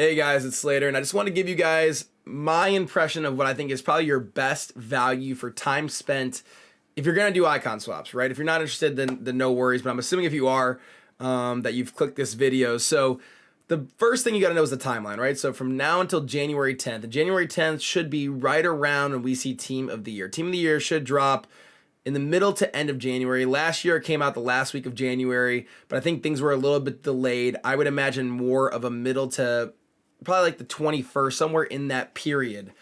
Hey guys, it's Slater, and I just want to give you guys my impression of what I think is probably your best value for time spent if you're going to do icon swaps, right? If you're not interested, then no worries, but I'm assuming if you are, that you've clicked this video. So the first thing you got to know is the timeline, right? So from now until January 10th, and January 10th should be right around when we see Team of the Year. Team of the Year should drop in the middle to end of January. Last year it came out the last week of January, but I think things were a little bit delayed. I would imagine more of a middle to probably like the 21st, somewhere in that period,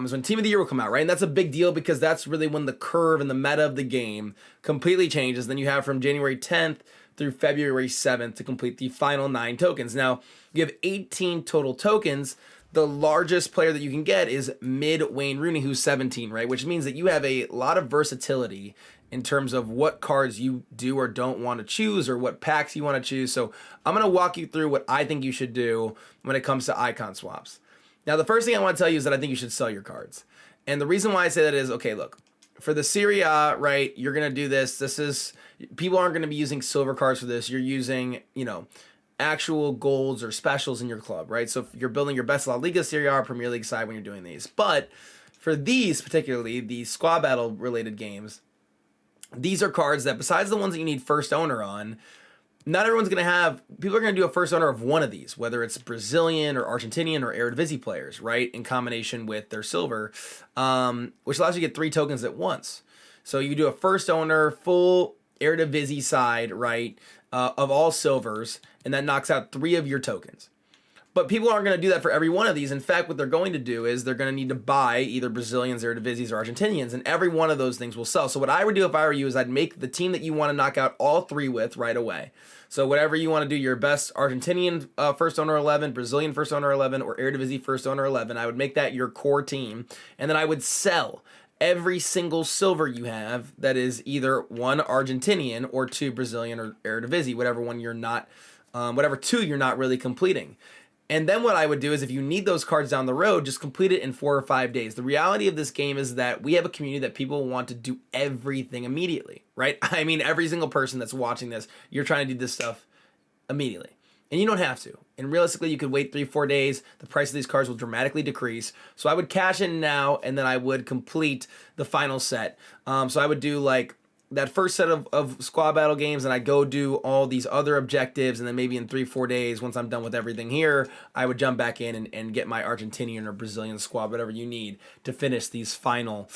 is when Team of the Year will come out, right? And that's a big deal because that's really when the curve and the meta of the game completely changes. Then you have from January 10th through February 7th to complete the final 9 tokens. Now, you have 18 total tokens. The largest player that you can get is mid Wayne Rooney, who's 17, right? Which means that you have a lot of versatility in terms of what cards you do or don't want to choose or what packs you want to choose. So I'm going to walk you through what I think you should do when it comes to icon swaps. Now, the first thing I want to tell you is that I think you should sell your cards. And the reason why I say that is, okay, look, for the Serie A, right, you're going to do this. People aren't going to be using silver cards for this. You're using, actual golds or specials in your club, right? So if you're building your best La Liga, Serie A, or Premier League side when you're doing these. But for these, particularly the squad battle related games, these are cards that besides the ones that you need first owner on, not everyone's going to have, people are going to do a first owner of one of these, whether it's Brazilian or Argentinian or Eredivisie players, right? In combination with their silver, which allows you to get 3 tokens at once. So you do a first owner, full Eredivisie side, right? Of all silvers, and that knocks out 3 of your tokens. But people aren't going to do that for every one of these. In fact, what they're going to do is they're going to need to buy either Brazilians, Eredivises, or Argentinians, and every one of those things will sell. So what I would do if I were you is I'd make the team that you want to knock out all 3 with right away. So whatever you want to do, your best Argentinian first owner 11, Brazilian first owner 11, or Eredivisie first owner 11, I would make that your core team, and then I would sell every single silver you have that is either 1 Argentinian or 2 Brazilian or Eredivisie, whatever one you're not, whatever 2 you're not really completing. And then what I would do is if you need those cards down the road, just complete it in 4 or 5 days. The reality of this game is that we have a community that people want to do everything immediately, right? I mean, every single person that's watching this, you're trying to do this stuff immediately. And you don't have to. And realistically, you could wait 3-4 days. The price of these cards will dramatically decrease. So I would cash in now, and then I would complete the final set. So I would do like that first set of squad battle games, and I go do all these other objectives, and then maybe in 3-4 days, once I'm done with everything here, I would jump back in and get my Argentinian or Brazilian squad, whatever you need, to finish these final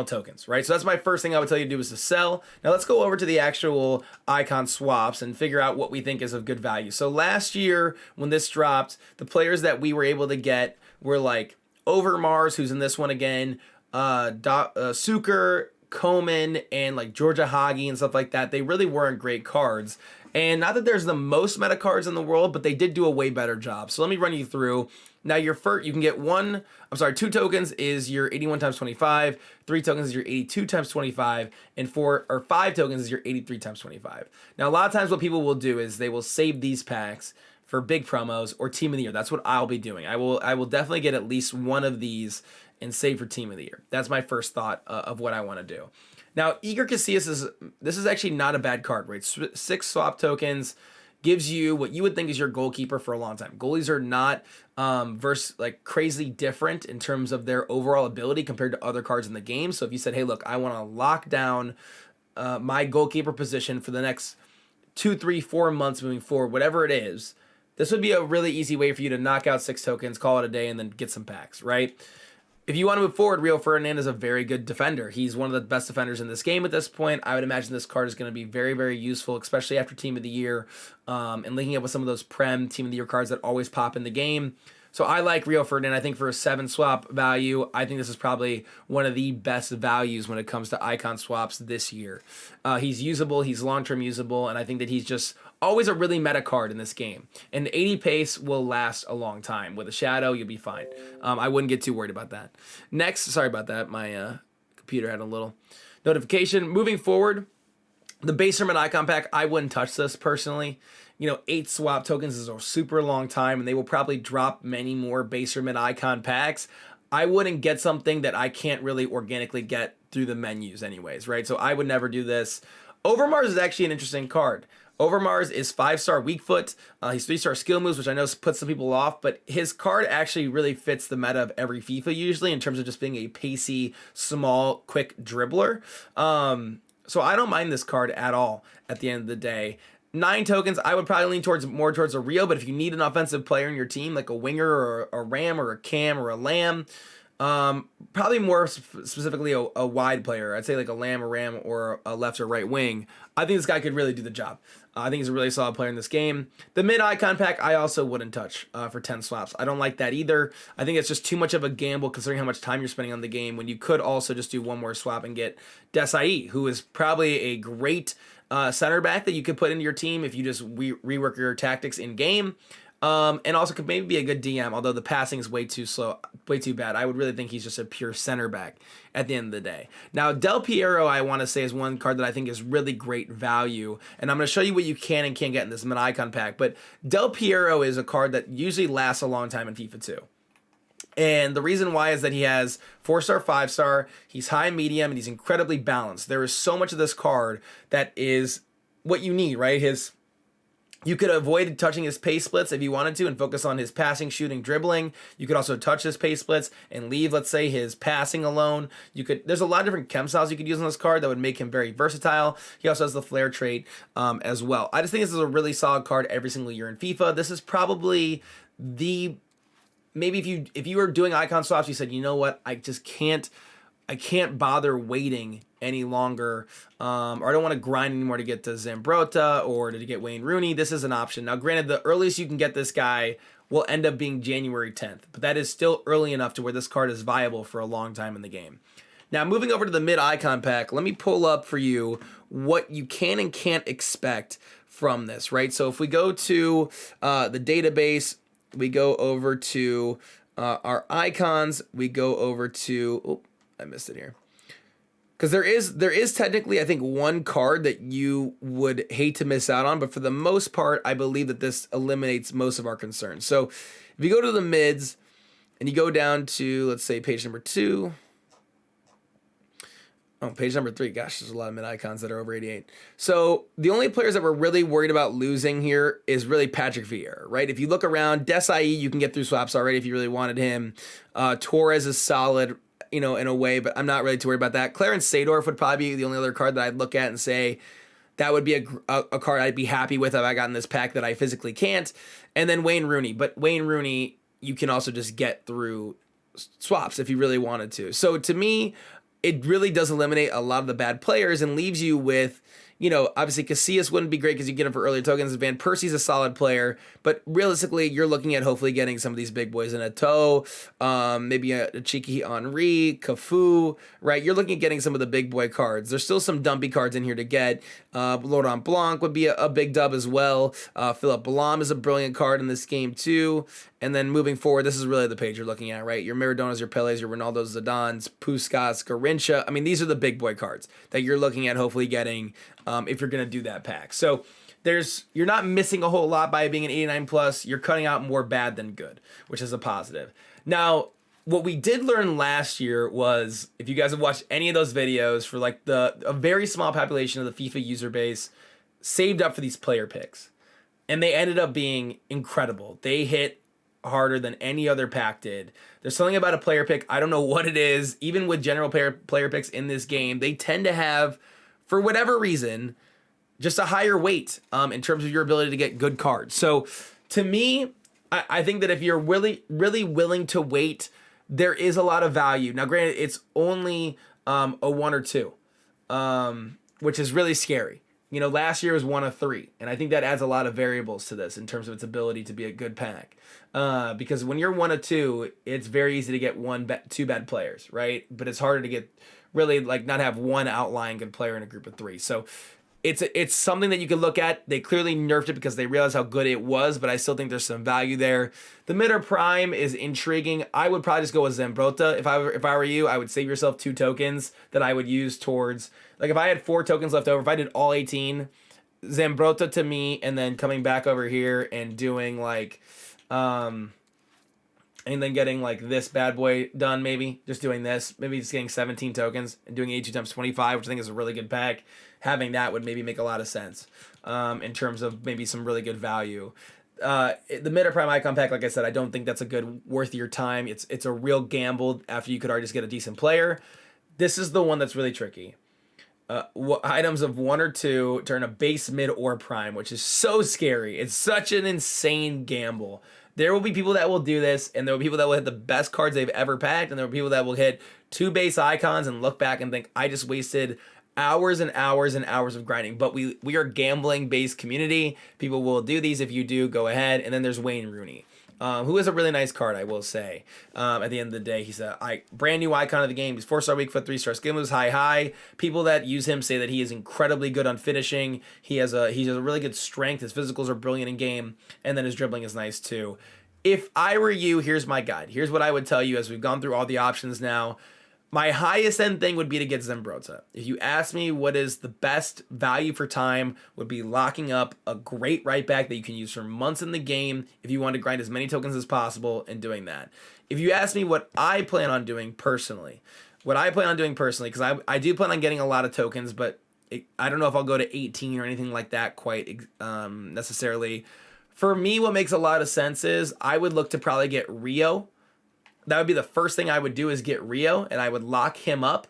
tokens, right? So that's my first thing I would tell you to do is to sell. Now let's go over to the actual icon swaps and figure out what we think is of good value. So last year when this dropped, the players that we were able to get were like Overmars, who's in this one again, Suker, Coman, and like Georgia Hagi and stuff like that. They really weren't great cards. And not that there's the most meta cards in the world, but they did do a way better job. So let me run you through. Now your first, you can get 2 tokens is your 81 times 25, 3 tokens is your 82 times 25, and 5 tokens is your 83 times 25. Now a lot of times what people will do is they will save these packs for big promos or Team of the Year. That's what I'll be doing. I will definitely get at least one of these and save for Team of the Year. That's my first thought of what I want to do. Now, Iker Casillas this is actually not a bad card, right? 6 swap tokens gives you what you would think is your goalkeeper for a long time. Goalies are not crazy different in terms of their overall ability compared to other cards in the game. So if you said, hey, look, I want to lock down my goalkeeper position for the next 2, 3, 4 months moving forward, whatever it is, this would be a really easy way for you to knock out 6 tokens, call it a day, and then get some packs, right? If you want to move forward, Rio Ferdinand is a very good defender. He's one of the best defenders in this game at this point. I would imagine this card is going to be very, very useful, especially after Team of the Year, and linking up with some of those Prem Team of the Year cards that always pop in the game. So I like Rio Ferdinand. I think for a 7 swap value, I think this is probably one of the best values when it comes to icon swaps this year. He's usable, he's long-term usable, and I think that he's just always a really meta card in this game. And 80 pace will last a long time. With a shadow, you'll be fine. I wouldn't get too worried about that. Next, sorry about that. My computer had a little notification. Moving forward, the Baserman icon pack, I wouldn't touch this personally. 8 swap tokens is a super long time, and they will probably drop many more Baserman icon packs. I wouldn't get something that I can't really organically get through the menus anyways, right? So I would never do this. Overmars is actually an interesting card. Overmars is 5-star weak foot. He's 3-star skill moves, which I know puts some people off, but his card actually really fits the meta of every FIFA usually in terms of just being a pacey, small, quick dribbler. So I don't mind this card at all at the end of the day. 9 tokens, I would probably lean more towards a Rio, but if you need an offensive player in your team, like a winger or a Ram or a Cam or a Lamb, probably more specifically a wide player. I'd say like a Lamb, a Ram, or a left or right wing. I think this guy could really do the job. I think he's a really solid player in this game. The mid icon pack, I also wouldn't touch for 10 swaps. I don't like that either. I think it's just too much of a gamble considering how much time you're spending on the game when you could also just do one more swap and get Desai, who is probably a great center back that you could put into your team if you just rework your tactics in game. And also could maybe be a good DM, although the passing is way too slow, way too bad. I would really think he's just a pure center back at the end of the day. Now, Del Piero, I want to say, is one card that I think is really great value, and I'm going to show you what you can and can't get in this mid icon pack. But Del Piero is a card that usually lasts a long time in FIFA 2. And the reason why is that he has 4-star, 5-star, he's high, medium, and he's incredibly balanced. There is so much of this card that is what you need, right? You could avoid touching his pace splits if you wanted to and focus on his passing, shooting, dribbling. You could also touch his pace splits and leave, let's say, his passing alone. There's a lot of different chem styles you could use on this card that would make him very versatile. He also has the flare trait as well. I just think this is a really solid card every single year in FIFA. This is probably maybe if you were doing icon swaps, you said, you know what, I can't bother waiting any longer, or I don't want to grind anymore to get to Zambrotta or to get Wayne Rooney. This is an option. Now, granted, the earliest you can get this guy will end up being January 10th, but that is still early enough to where this card is viable for a long time in the game. Now, moving over to the mid icon pack, let me pull up for you what you can and can't expect from this, right? So if we go to the database, we go over to our icons, we go over to, oh, I missed it here. Because there is technically, I think, one card that you would hate to miss out on, but for the most part, I believe that this eliminates most of our concerns. So if you go to the mids and you go down to, let's say, page number 2. Oh, page number 3. Gosh, there's a lot of mid icons that are over 88. So the only players that we're really worried about losing here is really Patrick Vieira, right? If you look around, Desai, you can get through swaps already if you really wanted him. Torres is solid, in a way, but I'm not really too worried about that. Clarence Seedorf would probably be the only other card that I'd look at and say that would be a card I'd be happy with if I got in this pack that I physically can't. And then Wayne Rooney. But Wayne Rooney, you can also just get through swaps if you really wanted to. So to me, it really does eliminate a lot of the bad players and leaves you with, obviously Casillas wouldn't be great because you get him for earlier tokens. Van Persie's a solid player, but realistically, you're looking at hopefully getting some of these big boys in Eto'o, maybe a cheeky Henry, Cafu, right? You're looking at getting some of the big boy cards. There's still some dumpy cards in here to get. Laurent Blanc would be a big dub as well. Philippe Blanc is a brilliant card in this game too. And then moving forward, this is really the page you're looking at, right? Your Maradonas, your Peles, your Ronaldos, Zidans, Puskas, Garincha. I mean, these are the big boy cards that you're looking at hopefully getting if you're going to do that pack. So you're not missing a whole lot by being an 89 plus. You're cutting out more bad than good, which is a positive. Now, what we did learn last year was, if you guys have watched any of those videos, for like a very small population of the FIFA user base saved up for these player picks, and they ended up being incredible. They hit harder than any other pack did. There's something about a player pick, I don't know what it is, even with general player picks in this game, they tend to have, for whatever reason, just a higher weight in terms of your ability to get good cards. So to me, I think that if you're really, really willing to wait, there is a lot of value. Now, granted, it's only a 1 or 2, which is really scary. Last year was 1 of 3, and I think that adds a lot of variables to this in terms of its ability to be a good pack. Because when you're 1 of 2, it's very easy to get 2 bad players, right? But it's harder to get really not have one outlying good player in a group of 3. So it's something that you can look at. They clearly nerfed it because they realized how good it was, but I still think there's some value there. The mid or prime is intriguing. I would probably just go with Zambrotta. If I were you, I would save yourself 2 tokens that I would use towards, if I had 4 tokens left over, if I did all 18, Zambrotta to me, and then coming back over here and doing and then getting this bad boy done, maybe just doing this, maybe just getting 17 tokens and doing 82 times 25, which I think is a really good pack. having that would maybe make a lot of sense in terms of maybe some really good value. The Meta Prime Icon Pack, like I said, I don't think that's a good worth your time. It's a real gamble after you could already just get a decent player. This is the one that's really tricky. Items of 1 or 2 turn a base, mid, or prime, which is so scary. It's such an insane gamble. There will be people that will do this, and there will be people that will hit the best cards they've ever packed, and there will be people that will hit 2 base icons and look back and think, I just wasted hours and hours and hours of grinding. But we are gambling based community. People will do these. If you do, go ahead. And then there's Wayne Rooney, who is a really nice card, I will say. At the end of the day, he's a brand new icon of the game. He's 4-star weak foot, 3-star skill moves, high. People that use him say that he is incredibly good on finishing. He has a really good strength. His physicals are brilliant in game, and then his dribbling is nice too. If I were you, here's my guide. Here's what I would tell you as we've gone through all the options now. My highest end thing would be to get Zambrotta. If you ask me what is the best value for time, would be locking up a great right back that you can use for months in the game if you want to grind as many tokens as possible and doing that. If you ask me what I plan on doing personally, because I do plan on getting a lot of tokens, but I don't know if I'll go to 18 or anything like that quite necessarily. For me, what makes a lot of sense is I would look to probably get Rio. That would be the first thing I would do is get Rio, and I would lock him up.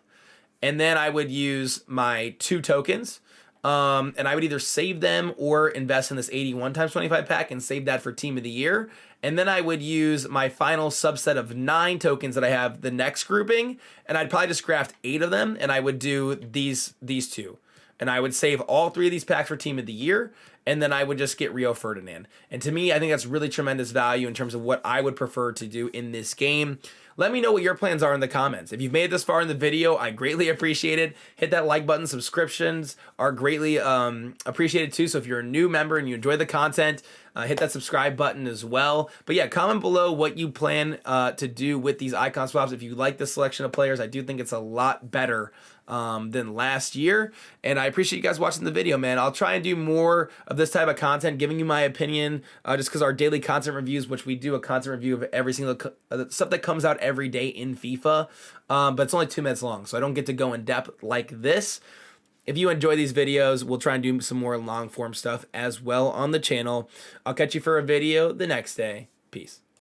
And then I would use my 2 tokens, and I would either save them or invest in this 81 times 25 pack and save that for Team of the Year. And then I would use my final subset of 9 tokens that I have the next grouping, and I'd probably just craft 8 of them, and I would do these 2. And I would save all 3 of these packs for Team of the Year, and then I would just get Rio Ferdinand. And to me, I think that's really tremendous value in terms of what I would prefer to do in this game. Let me know what your plans are in the comments. If you've made it this far in the video, I greatly appreciate it. Hit that like button. Subscriptions are greatly appreciated too. So if you're a new member and you enjoy the content, hit that subscribe button as well. But yeah, comment below what you plan to do with these icon swaps. If you like this selection of players, I do think it's a lot better than last year. And I appreciate you guys watching the video, man. I'll try and do more of this type of content, giving you my opinion, just because our daily content reviews, which we do a content review of every single stuff that comes out every day in FIFA, but it's only 2 minutes long, so I don't get to go in depth like this. If you enjoy these videos, we'll try and do some more long form stuff as well on the channel. I'll catch you for a video the next day. Peace.